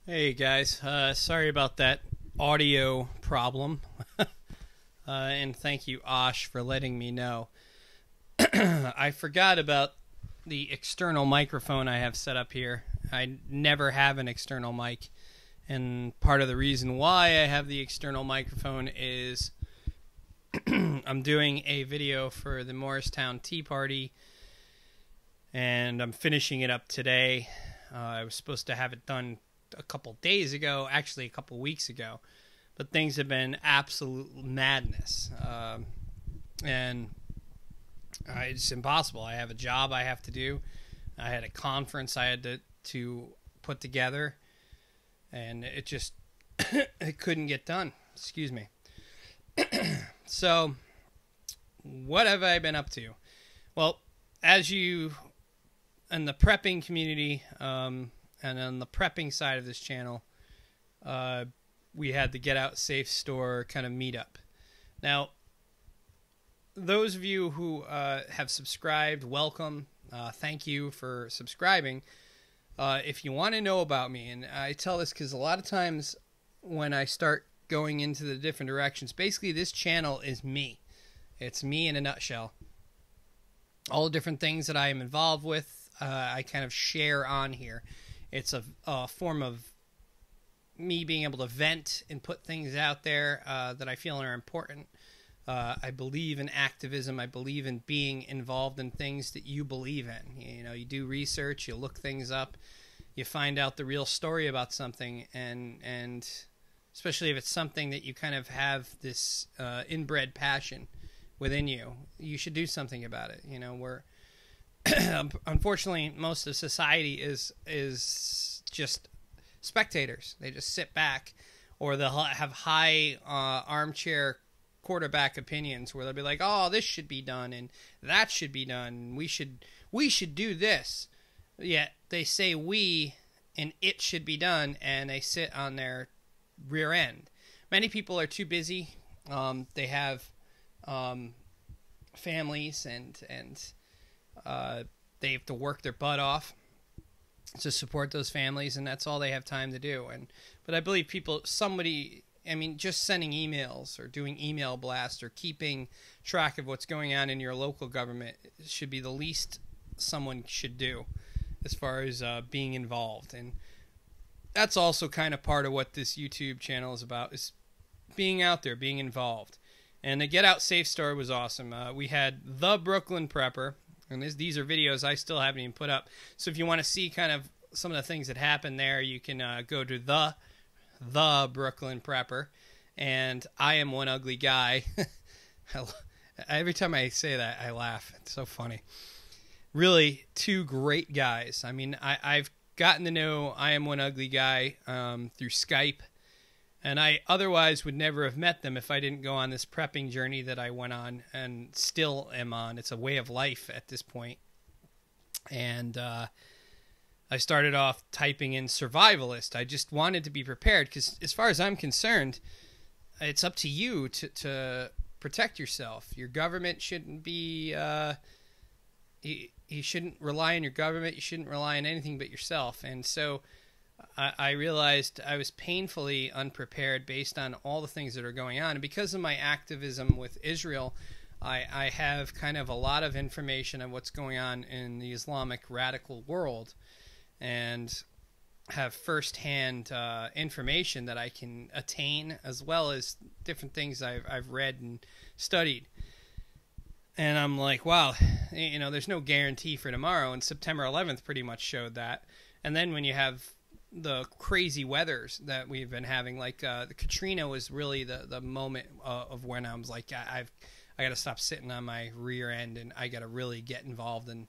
Hey guys, sorry about that audio problem. And thank you, Osh, for letting me know. I forgot about the external microphone I have set up here. I never have an external mic, and part of the reason why I have the external microphone is I'm doing a video for the Morristown Tea Party, and I'm finishing it up today. I was supposed to have it done a couple days ago, actually a couple weeks ago, but things have been absolute madness, and it's impossible. I have a job I have to do. I had a conference I had to put together, and it just it couldn't get done. Excuse me. So, what have I been up to? Well, as you in the prepping community, and on the prepping side of this channel, we had the Get Out Safe Store kind of meetup. Now, those of you who have subscribed, welcome. Thank you for subscribing. If you want to know about me, and I tell this because a lot of times when I start going into the different directions, basically this channel is me. It's me in a nutshell. All the different things that I am involved with, I kind of share on here. It's a form of me being able to vent and put things out there that I feel are important. I believe in activism. I believe in being involved in things that you believe in. You know, you do research, you look things up, you find out the real story about something, and especially if it's something that you kind of have this inbred passion within you, you should do something about it. You know, we're unfortunately most of society is just spectators. They just sit back, or they'll have high armchair quarterback opinions where they'll be like, "Oh, this should be done and that should be done. We should do this." Yet they say we and it should be done, and they sit on their rear end. Many people are too busy. They have families and they have to work their butt off to support those families, and that's all they have time to do. But I believe just sending emails or doing email blasts or keeping track of what's going on in your local government should be the least someone should do as far as being involved. And that's also kind of part of what this YouTube channel is about, is being out there, being involved. And the Get Out Safe Store was awesome. We had the Brooklyn Prepper, and these are videos I still haven't even put up. So if you want to see kind of some of the things that happened there, you can go to the Brooklyn Prepper, and I am one ugly guy. Every time I say that, I laugh. It's so funny. Really, two great guys. I mean, I've gotten to know I am one ugly guy through Skype, and I otherwise would never have met them if I didn't go on this prepping journey that I went on and still am on. It's a way of life at this point. And I started off typing in Survivalist. I just wanted to be prepared because, as far as I'm concerned, it's up to you to protect yourself. Your government shouldn't be... you shouldn't rely on your government. You shouldn't rely on anything but yourself. And so I realized I was painfully unprepared based on all the things that are going on. And because of my activism with Israel, I have kind of a lot of information on what's going on in the Islamic radical world, and have firsthand information that I can attain, as well as different things I've read and studied. And I'm like, wow, you know, there's no guarantee for tomorrow. And September 11th pretty much showed that. And then when you have the crazy weathers that we've been having, like the Katrina was really the moment of when I was like, I got to stop sitting on my rear end, and I got to really get involved in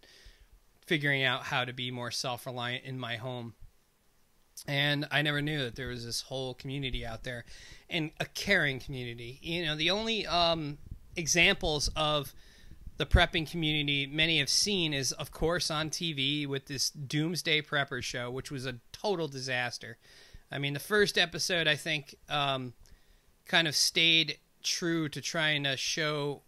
figuring out how to be more self-reliant in my home. And I never knew that there was this whole community out there, and a caring community. You know, the only examples of the prepping community many have seen is, of course, on TV with this Doomsday Prepper show, which was a total disaster. I mean, the first episode, I think, kind of stayed true to trying to show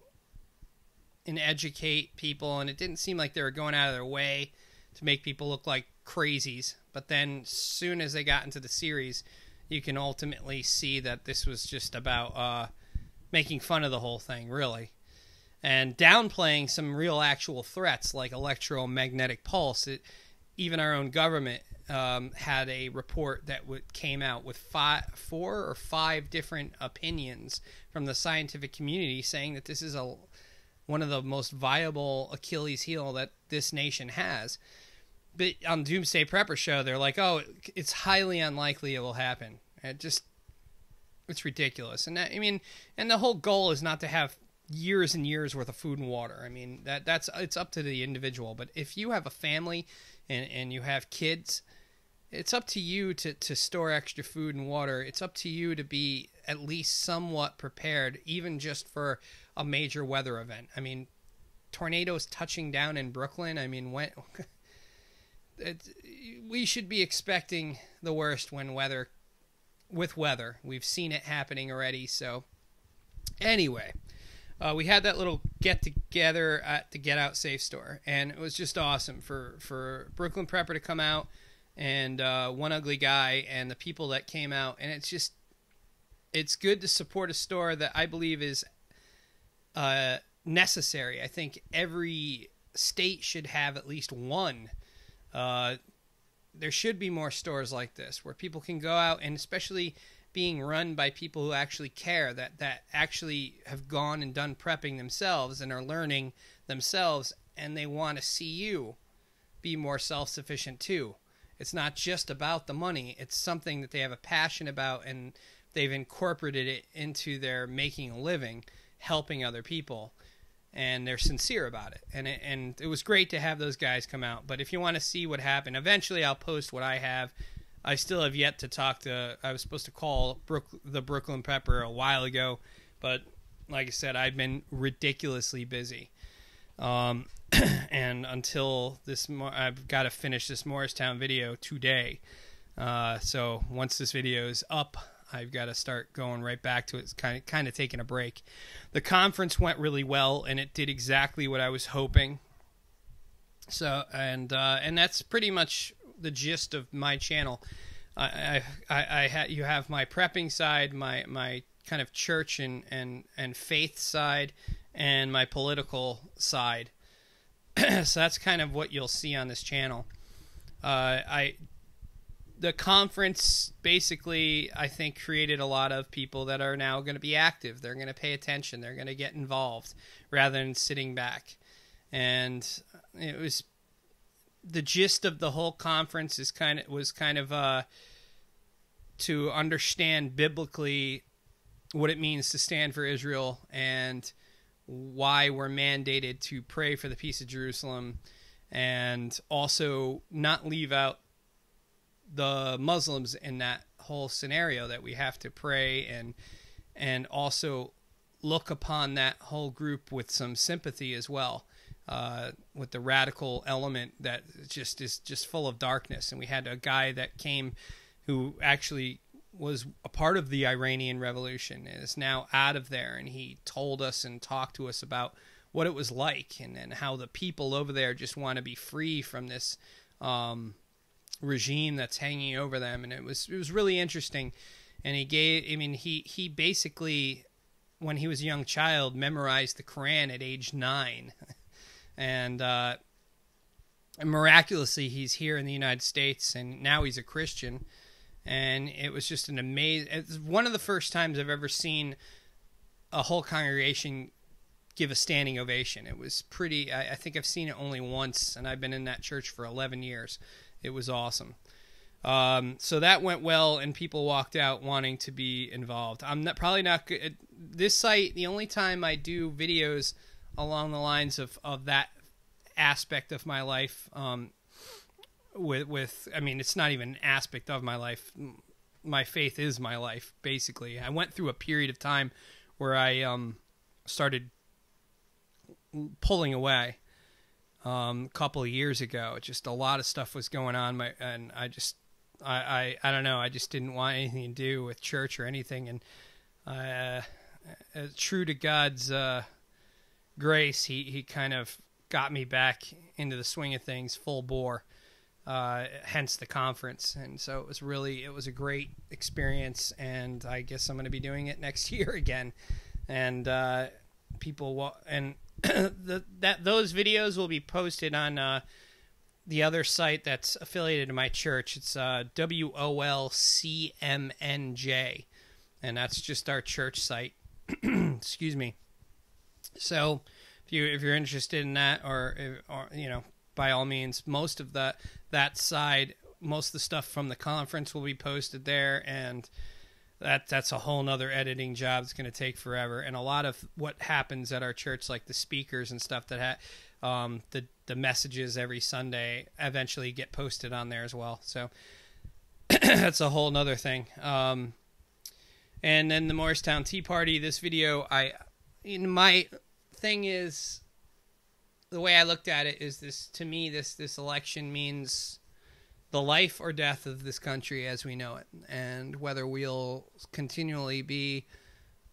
and educate people, and it didn't seem like they were going out of their way to make people look like crazies. But then soon as they got into the series, you can ultimately see that this was just about making fun of the whole thing, really. And downplaying some real actual threats like electromagnetic pulse. Even our own government had a report that came out with 4 or 5 different opinions from the scientific community saying that this is one of the most viable Achilles heel that this nation has. But on Doomsday Prepper Show, they're like, oh, it's highly unlikely it will happen. It's ridiculous. And and the whole goal is not to have years and years worth of food and water. I mean, it's up to the individual. But if you have a family and you have kids, it's up to you to store extra food and water. It's up to you to be at least somewhat prepared, even just for a major weather event. I mean, tornadoes touching down in Brooklyn. I mean, we should be expecting the worst with weather. We've seen it happening already. So anyway, we had that little get-together at the Get Out Safe Store, and it was just awesome for Brooklyn Prepper to come out, and One Ugly Guy, and the people that came out. And it's good to support a store that I believe is necessary. I think every state should have at least one. There should be more stores like this where people can go out, and especially being run by people who actually care, that actually have gone and done prepping themselves and are learning themselves, and they want to see you be more self-sufficient too. It's not just about the money. It's something that they have a passion about, and they've incorporated it into their making a living, helping other people, and they're sincere about it. And it was great to have those guys come out. But if you want to see what happened, eventually I'll post what I have. I still have yet to talk to... I was supposed to call the Brooklyn Prepper a while ago, but like I said, I've been ridiculously busy. And until I've got to finish this Morristown video today. So once this video is up, I've got to start going right back to it. It's kind of taking a break. The conference went really well, and it did exactly what I was hoping. So and that's pretty much the gist of my channel. You have my prepping side, my kind of church and faith side, and my political side. So that's kind of what you'll see on this channel. The conference basically, I think, created a lot of people that are now going to be active. They're going to pay attention. They're going to get involved rather than sitting back. And it was the gist of the whole conference was kind of to understand biblically what it means to stand for Israel and why we're mandated to pray for the peace of Jerusalem, and also not leave out the Muslims in that whole scenario, that we have to pray and also look upon that whole group with some sympathy as well, with the radical element that is just full of darkness. And we had a guy that came who actually was a part of the Iranian Revolution and is now out of there, and he told us and talked to us about what it was like, and how the people over there just want to be free from this regime that's hanging over them. And it was really interesting. And he basically, when he was a young child, memorized the Quran at age 9. And miraculously, he's here in the United States, and now he's a Christian. And it was just an amazing... It's one of the first times I've ever seen a whole congregation give a standing ovation. It was pretty... I think I've seen it only once, and I've been in that church for 11 years. It was awesome. So that went well, and people walked out wanting to be involved. I'm probably not good... This site, the only time I do videos along the lines of that aspect of my life... I mean, it's not even an aspect of my life. My faith is my life, basically. I went through a period of time where I started pulling away a couple of years ago. Just a lot of stuff was going on, and I don't know. I just didn't want anything to do with church or anything. And true to God's grace, he kind of got me back into the swing of things full bore. hence the conference. And so it was a great experience, and I guess I'm going to be doing it next year again. And those videos will be posted on the other site that's affiliated to my church. It's WOLCMNJ, and that's just our church site. Excuse me. So if you're interested in that, or by all means, most of that side, most of the stuff from the conference will be posted there, and that's a whole nother editing job. It's going to take forever. And a lot of what happens at our church, like the speakers and stuff that the messages every Sunday, eventually get posted on there as well. So that's a whole nother thing. And then the Morristown Tea Party, this video, my thing is, the way I looked at it is this, to me, this election means the life or death of this country as we know it, and whether we'll continually be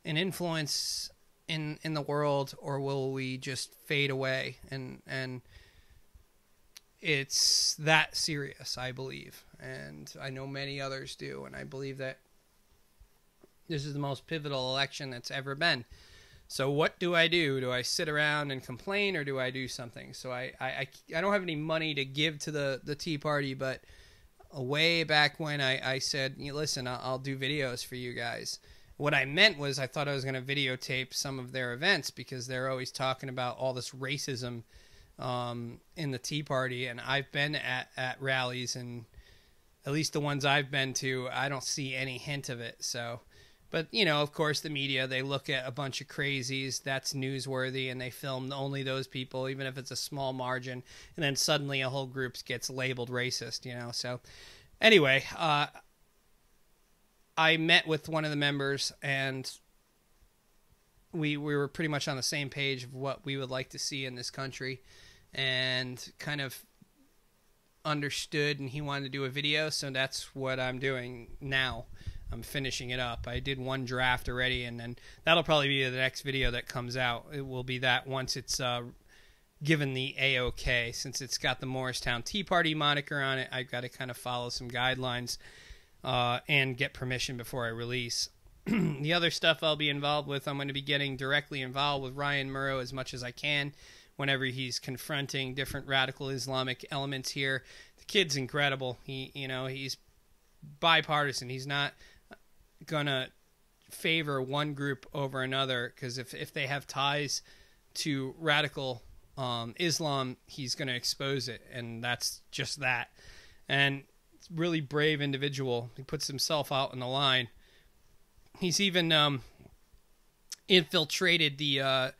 an influence in the world, or will we just fade away. And it's that serious, I believe, and I know many others do, and I believe that this is the most pivotal election that's ever been. So what do I do? Do I sit around and complain, or do I do something? So I don't have any money to give to the Tea Party, but way back when I said, listen, I'll do videos for you guys. What I meant was, I thought I was going to videotape some of their events, because they're always talking about all this racism in the Tea Party, and I've been at rallies, and at least the ones I've been to, I don't see any hint of it. So, but of course, the media, they look at a bunch of crazies, that's newsworthy, and they film only those people, even if it's a small margin, and then suddenly a whole group gets labeled racist. So anyway, I met with one of the members, and we were pretty much on the same page of what we would like to see in this country, and kind of understood, and he wanted to do a video, so that's what I'm doing now. I'm finishing it up. I did one draft already, and then that'll probably be the next video that comes out. It will be that once it's given the A-OK. Since it's got the Morristown Tea Party moniker on it, I've got to kind of follow some guidelines and get permission before I release. The other stuff I'll be involved with, I'm going to be getting directly involved with Ryan Murrow as much as I can whenever he's confronting different radical Islamic elements here. The kid's incredible. He's bipartisan. He's not going to favor one group over another, because if they have ties to radical Islam, he's going to expose it, and that's just that. And it's a really brave individual. He puts himself out on the line. He's even infiltrated the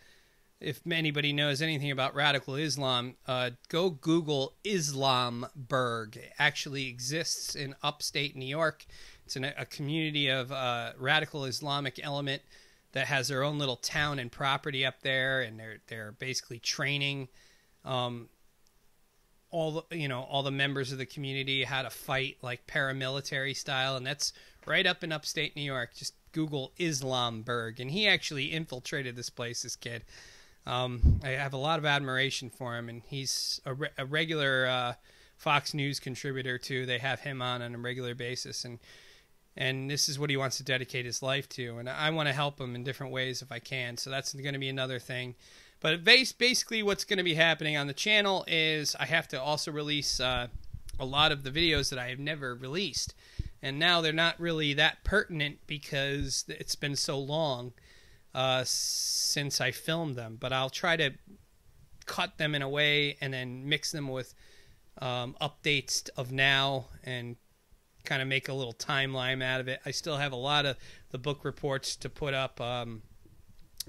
if anybody knows anything about radical Islam, go Google Islamburg. It actually exists in upstate New York. It's a community of radical Islamic element that has their own little town and property up there, and they're basically training all the members of the community how to fight like paramilitary style, and that's right up in upstate New York. Just Google Islamburg, and he actually infiltrated this place, this kid. I have a lot of admiration for him, and he's a regular Fox News contributor too. They have him on a regular basis, and this is what he wants to dedicate his life to, and I want to help him in different ways if I can. So that's going to be another thing. But basically what's going to be happening on the channel is I have to also release a lot of the videos that I have never released. And now they're not really that pertinent because it's been so long since I filmed them. But I'll try to cut them in a way and then mix them with updates of now and kind of make a little timeline out of it. I still have a lot of the book reports to put up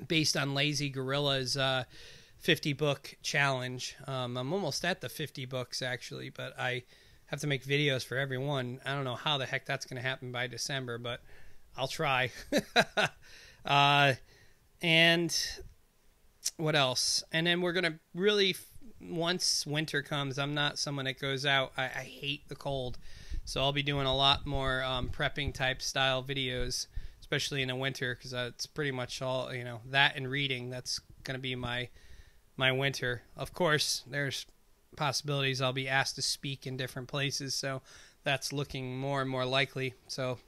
based on Lazy Gorilla's 50-book challenge. I'm almost at the 50 books, actually, but I have to make videos for every one. I don't know how the heck that's going to happen by December, but I'll try. And what else? And then we're going to really, once winter comes, I'm not someone that goes out. I hate the cold. So I'll be doing a lot more prepping type style videos, especially in the winter, because it's pretty much all, that and reading. That's going to be my winter. Of course, there's possibilities I'll be asked to speak in different places, so that's looking more and more likely. So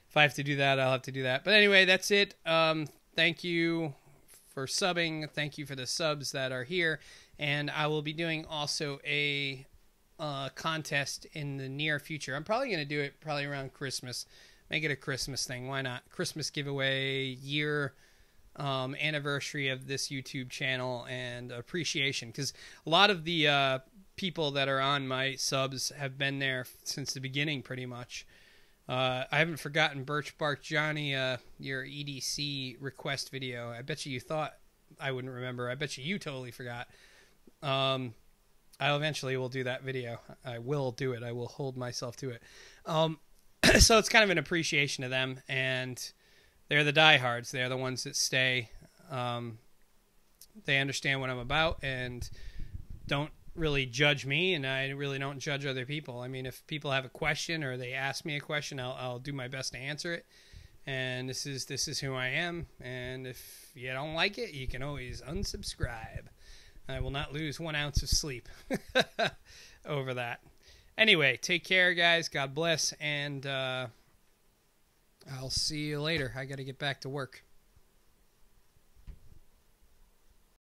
if I have to do that, I'll have to do that. But anyway, that's it. Thank you for subbing. Thank you for the subs that are here. And I will be doing also a contest in the near future. I'm probably going to do it probably around Christmas. Make it a Christmas thing. Why not? Christmas giveaway, year anniversary of this YouTube channel, and appreciation. Because a lot of the people that are on my subs have been there since the beginning pretty much. I haven't forgotten Birch Bark Johnny, your EDC request video. I bet you thought I wouldn't remember. I bet you totally forgot. I eventually will do that video. I will do it. I will hold myself to it. So it's kind of an appreciation to them, and they're the diehards. They're the ones that stay. They understand what I'm about and don't really judge me, and I really don't judge other people. I mean, if people have a question or they ask me a question, I'll do my best to answer it. And this is who I am. And if you don't like it, you can always unsubscribe. I will not lose 1 ounce of sleep over that. Anyway, take care, guys. God bless, and I'll see you later. I got to get back to work.